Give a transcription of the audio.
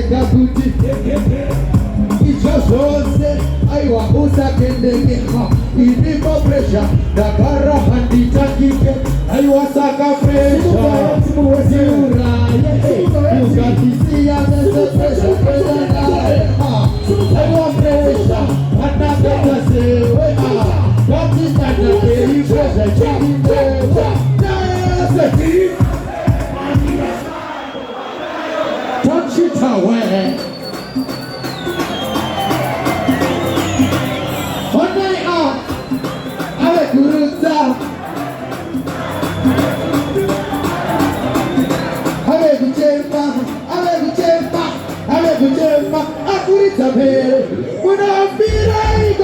Kabuti Ichazose Aiwa usakendekema Inipo presha Dakara handi takike Aiwa saka presha Siuraye Ukatisia nese presha Kedanaye Aiwa presha Anakata sewe Wakitana keri presha Chikindekwa Nase Touch it away. On my arm, avec Guruta, avec Jemma, avec Jemma, avec Jemma, Akurita Bere, when I feel like